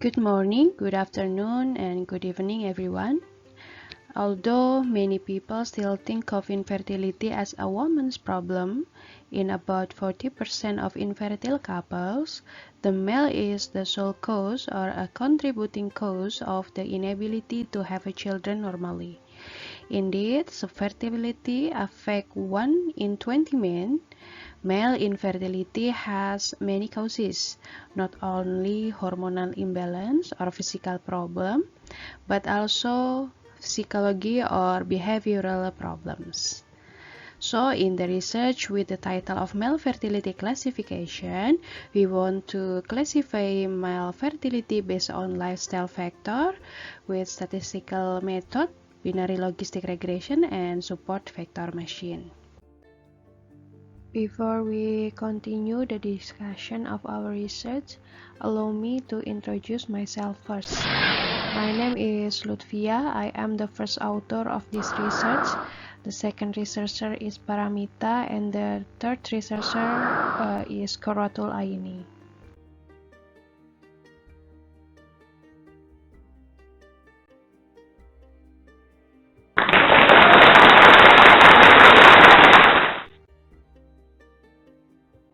Good morning, good afternoon, and good evening, everyone. Although many people still think of infertility as a woman's problem, in about 40% of infertile couples, the male is the sole cause or a contributing cause of the inability to have children normally. Indeed, fertility affects 1 in 20 men. Male infertility has many causes, not only hormonal imbalance or physical problem, but also psychology or behavioral problems. So, in the research with the title of Male Fertility Classification, we want to classify male fertility based on lifestyle factor with statistical method, binary logistic regression, and support vector machine. Before we continue the discussion of our research, allow me to introduce myself first. My name is Lutfia. I am the first author of this research. The second researcher is Paramita, and the third researcher is Koratul Aini.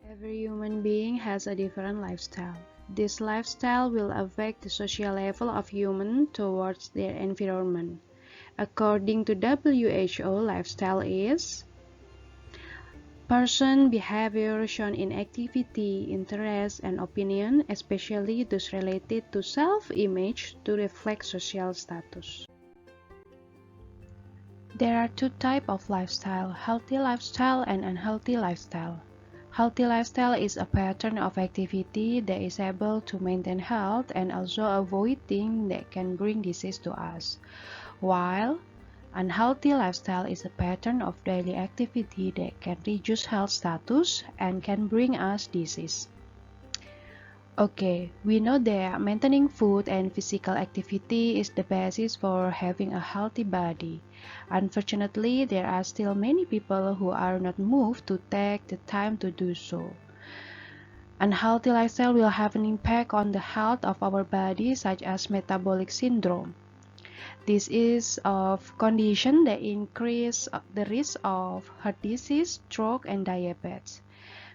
Every human being has a different lifestyle. This lifestyle will affect the social level of humans towards their environment. According to WHO, lifestyle is person behavior shown in activity, interest, and opinion, especially those related to self-image to reflect social status. There are two types of lifestyle, healthy lifestyle and unhealthy lifestyle. Healthy lifestyle is a pattern of activity that is able to maintain health and also avoid things that can bring disease to us, while unhealthy lifestyle is a pattern of daily activity that can reduce health status and can bring us disease. Okay, we know that maintaining food and physical activity is the basis for having a healthy body. Unfortunately, there are still many people who are not moved to take the time to do so. Unhealthy lifestyle will have an impact on the health of our body, such as metabolic syndrome. This is a condition that increase the risk of heart disease, stroke, and diabetes.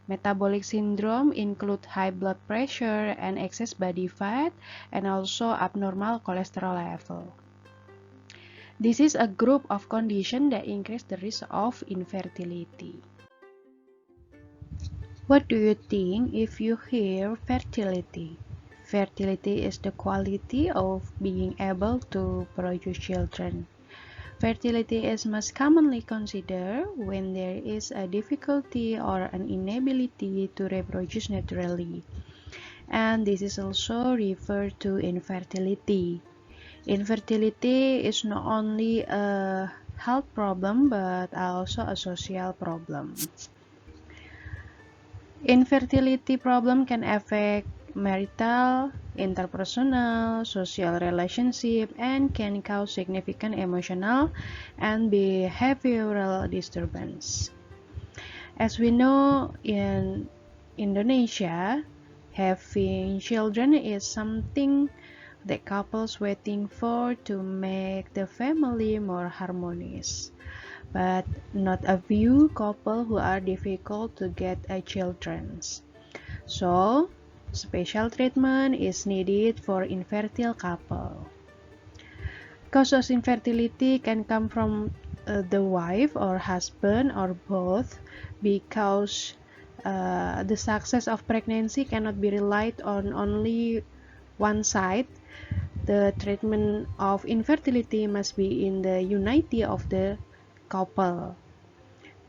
Metabolic syndrome include high blood pressure and excess body fat, and also abnormal cholesterol level. This is a group of conditions that increase the risk of infertility. What do you think if you hear fertility? Fertility is the quality of being able to produce children. Fertility is most commonly considered when there is a difficulty or an inability to reproduce naturally. And this is also referred to infertility. Infertility is not only a health problem but also a social problem. Infertility problem can affect marital, interpersonal, social relationship, and can cause significant emotional and behavioral disturbance. As we know, in Indonesia, having children is something that couples waiting for to make the family more harmonious, but not a few couples who are difficult to get a children. So, special treatment is needed for infertile couple. Causes of infertility can come from the wife or husband or both, because the success of pregnancy cannot be relied on only one side. The treatment of infertility must be in the unity of the couple.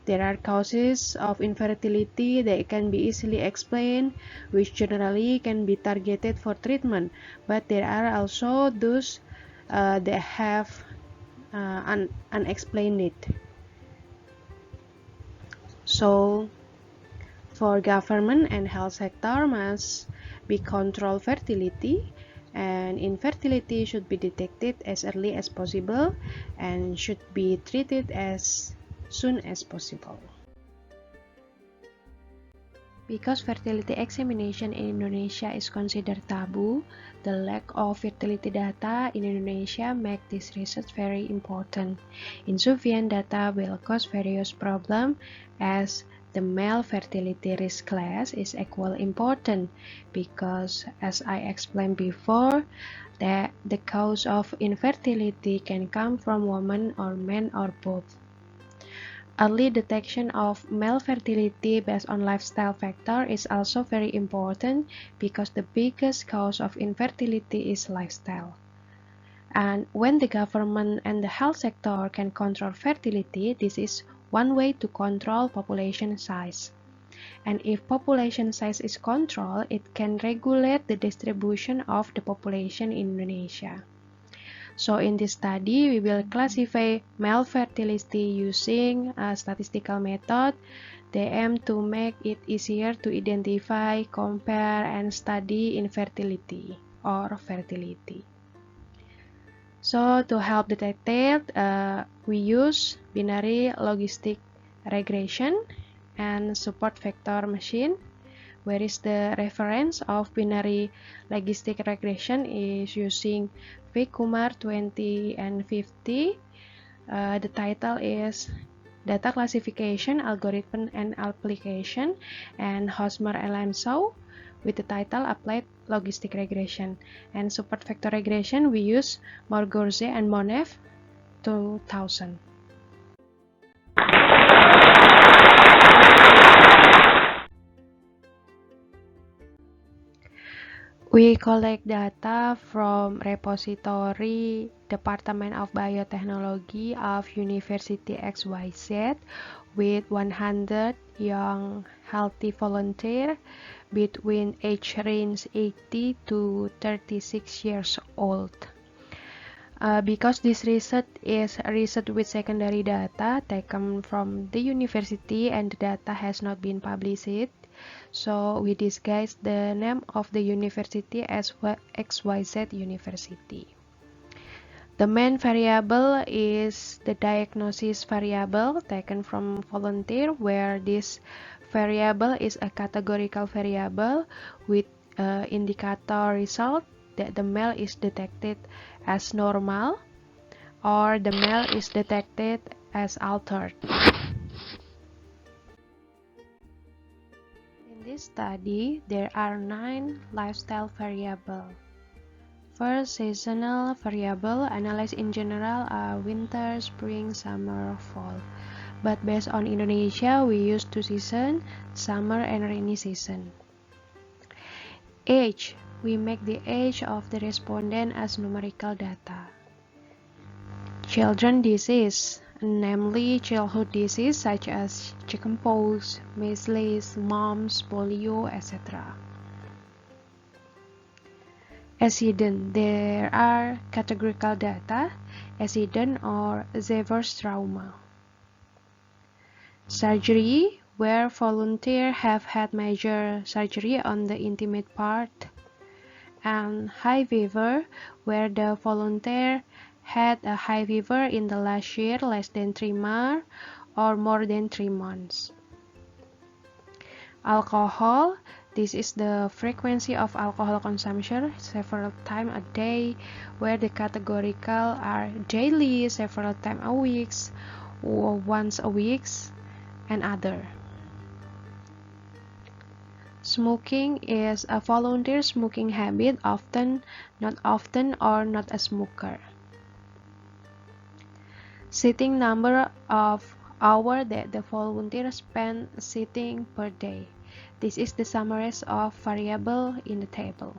There are causes of infertility that can be easily explained, which generally can be targeted for treatment, but there are also those that have unexplained. So, for government and health sector must be control fertility, and infertility should be detected as early as possible and should be treated as soon as possible. Because fertility examination in Indonesia is considered taboo, the lack of fertility data in Indonesia make this research very important. Insufficient data will cause various problems as the male fertility risk class is equally important because, as I explained before, that the cause of infertility can come from women or men or both. Early detection of male fertility based on lifestyle factor is also very important because the biggest cause of infertility is lifestyle. And when the government and the health sector can control fertility, this is one way to control population size. And if population size is controlled, it can regulate the distribution of the population in Indonesia. So in this study, we will classify male fertility using a statistical method. They aim to make it easier to identify, compare, and study infertility or fertility. So to help detect it, we use binary logistic regression and support vector machine, whereas the reference of binary logistic regression is using V. Kumar 20 and 50. The title is Data Classification, Algorithm and Application, and Hosmer Alonso with the title Applied Logistic Regression. And support vector regression, we use Morgorze and Monev 2000. We collect data from repository Department of Biotechnology of University XYZ with 100 young healthy volunteers between age range 80 to 36 years old. Because this research is research with secondary data taken from the university and the data has not been published, so we disguise the name of the university as XYZ University. The main variable is the diagnosis variable taken from volunteer, where this variable is a categorical variable with indicator result that the male is detected as normal or the male is detected as altered. In this study, there are 9 lifestyle variables. First, seasonal variable analyzed in general are winter, spring, summer, fall. But based on Indonesia, we use 2 seasons, summer and rainy season. Age, we make the age of the respondent as numerical data. Children disease, namely childhood disease such as chickenpox, measles, mumps, polio, etc. Accident, there are categorical data, accident or severe trauma. Surgery, where volunteers have had major surgery on the intimate part. And high fever, where the volunteer had a high fever in the last year less than 3 months or more than 3 months. Alcohol, this is the frequency of alcohol consumption several times a day, where the categorical are daily, several times a week, or once a week, and other. Smoking is a volunteer smoking habit, often, not often, or not a smoker. Sitting number of hours that the volunteer spend sitting per day. This is the summary of variable in the table.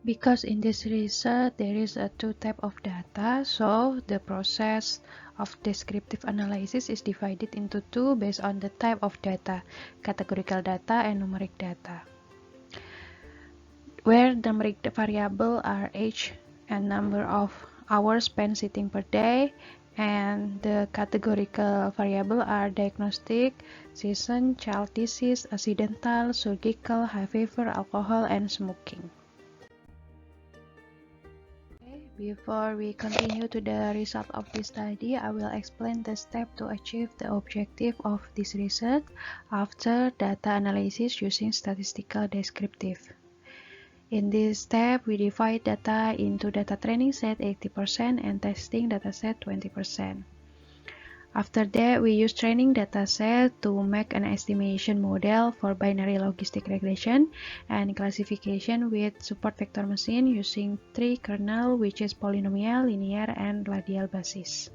Because in this research there is a 2 type of data, so the process of descriptive analysis is divided into 2 based on the type of data, categorical data and numeric data. Where numeric variable are age and number of hours spent sitting per day, and the categorical variable are diagnostic, season, child disease, accidental, surgical, high fever, alcohol, and smoking. Before we continue to the result of this study, I will explain the step to achieve the objective of this research after data analysis using statistical descriptive. In this step, we divide data into data training set 80% and testing data set 20%. After that, we use training data set to make an estimation model for binary logistic regression and classification with support vector machine using three kernel, which is polynomial, linear, and radial basis.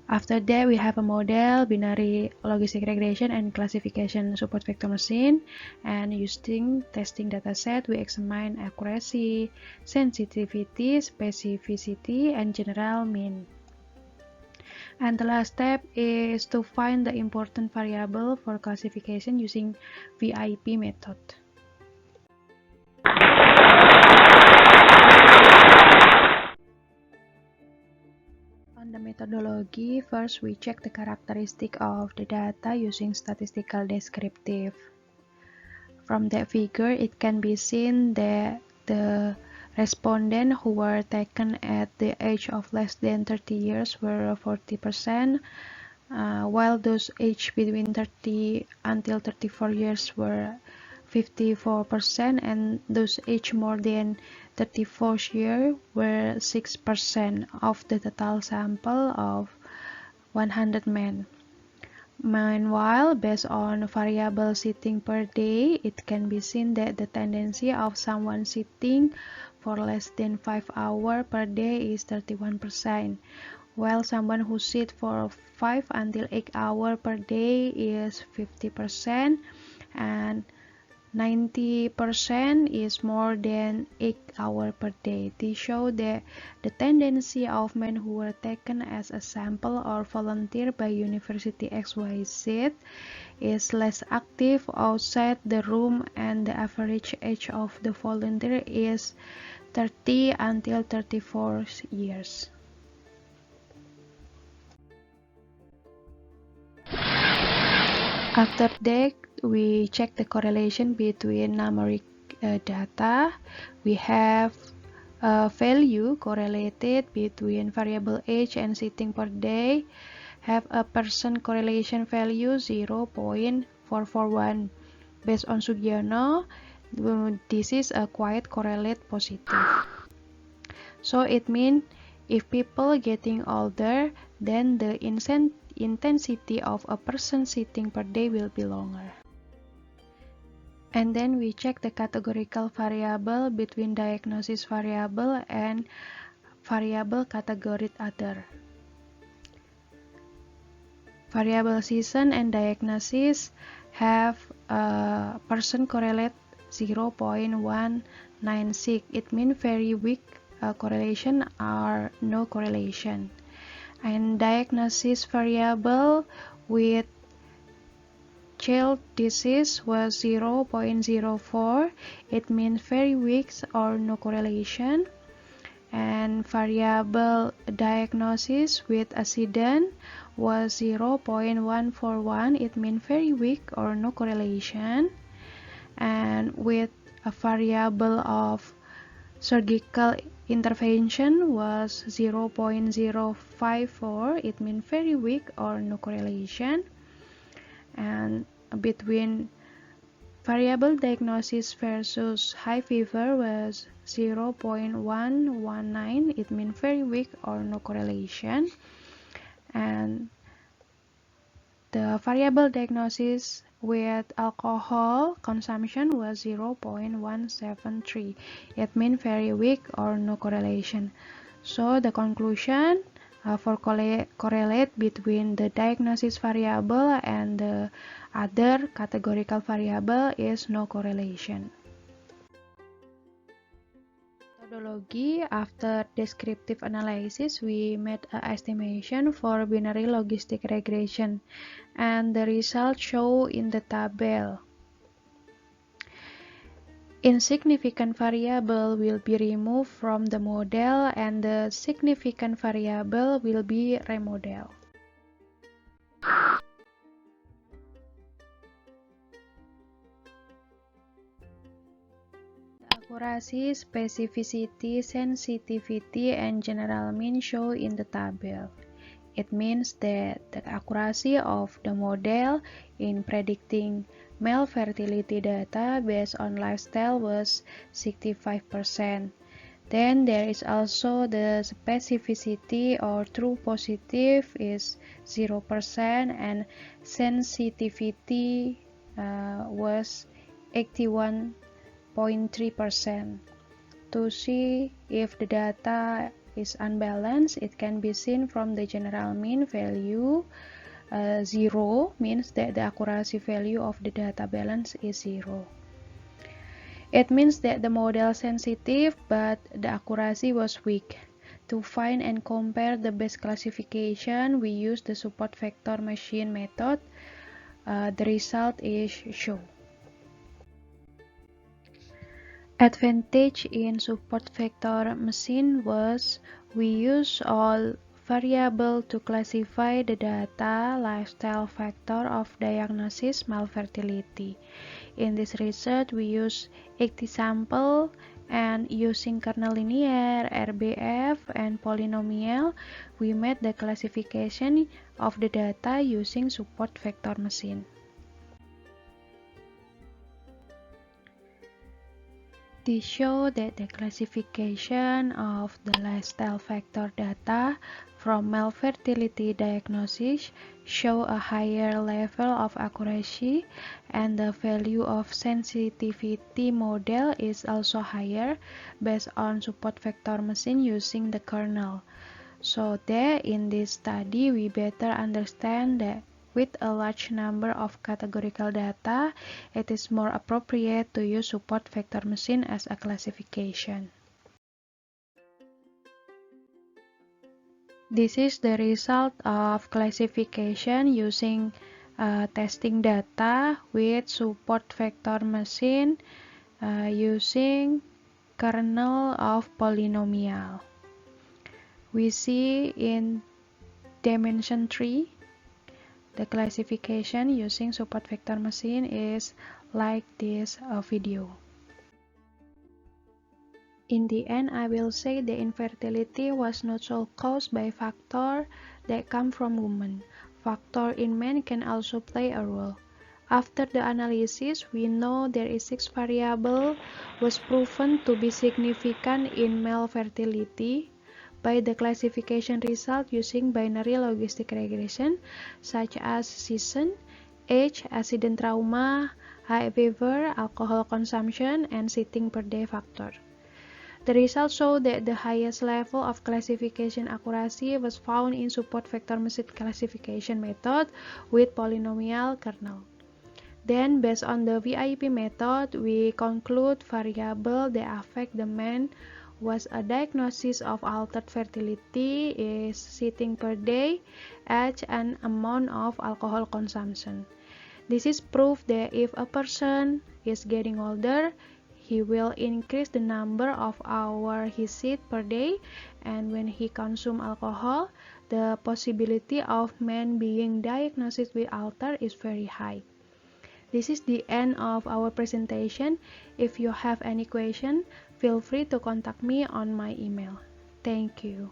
After that, we have a model, binary logistic regression and classification support vector machine, and using testing data set, we examine accuracy, sensitivity, specificity, and general mean. And the last step is to find the important variable for classification using VIP method. On the methodology, first we check the characteristic of the data using statistical descriptive. From that figure, it can be seen that the respondents who were taken at the age of less than 30 years were 40%, while those aged between 30 until 34 years were 54%, and those aged more than 34 years were 6% of the total sample of 100 men. Meanwhile, based on variable sitting per day, it can be seen that the tendency of someone sitting for less than 5 hours per day is 31%, while someone who sits for 5 until 8 hours per day is 50%, and 90% is more than 8 hours per day. This shows that the tendency of men who were taken as a sample or volunteer by University XYZ is less active outside the room, and the average age of the volunteer is 30 until 34 years. After that, we check the correlation between numeric data. We have a value correlated between variable age and sitting per day, have a percent correlation value 0.441. Based on Sugiono, this is a quite correlate positive. So it means if people getting older, then the intensity of a person sitting per day will be longer. And then we check the categorical variable between diagnosis variable and variable category other. Variable season and diagnosis have a percent correlate 0.196. It means very weak correlation or no correlation. And diagnosis variable with child disease was 0.04. It means very weak or no correlation. And variable diagnosis with accident was 0.141. It means very weak or no correlation. And with a variable of surgical intervention was 0.054. It means very weak or no correlation. And between variable diagnosis versus high fever was 0.119. It means very weak or no correlation. And the variable diagnosis with alcohol consumption was 0.173. It means very weak or no correlation. So the conclusion for correlate between the diagnosis variable and the other categorical variable is no correlation. Methodology. After descriptive analysis, we made an estimation for binary logistic regression, and the results show in the table. Insignificant variable will be removed from the model, and the significant variable will be remodeled. Accuracy, specificity, sensitivity, and general mean shown in the table. It means that the accuracy of the model in predicting male fertility data based on lifestyle was 65%. Then there is also the specificity or true positive is 0% and sensitivity was 81.3%. To see if the data is unbalanced, it can be seen from the general mean value. 0 means that the accuracy value of the data balance is 0. It means that the model is sensitive, but the accuracy was weak. To find and compare the best classification, we use the support vector machine method. The result is shown. Advantage in support vector machine was we use all variables to classify the data lifestyle factor of diagnosis malfertility. In this research, we use 80 samples and using kernel linear, RBF, and polynomial, we made the classification of the data using support vector machine. This shows that the classification of the lifestyle factor data from male fertility diagnosis show a higher level of accuracy, and the value of sensitivity model is also higher based on support vector machine using the kernel. So that in this study we better understand that with a large number of categorical data, it is more appropriate to use support vector machine as a classification. This is the result of classification using testing data with support vector machine using kernel of polynomial. We see in dimension 3, the classification using support vector machine is like this video. In the end, I will say the infertility was not solely caused by factors that come from women. Factors in men can also play a role. After the analysis, we know there is 6 variables was proven to be significant in male fertility by the classification result using binary logistic regression such as season, age, accident trauma, high fever, alcohol consumption, and sitting per day factor. The results show that the highest level of classification accuracy was found in support vector machine classification method with polynomial kernel. Then, based on the VIP method, we conclude variables that affect the man was a diagnosis of altered fertility is sitting per day, age, and amount of alcohol consumption. This is proof that if a person is getting older, he will increase the number of hours he sits per day, and when he consumes alcohol, the possibility of man being diagnosed with altered is very high. This is the end of our presentation. If you have any question, feel free to contact me on my email. Thank you.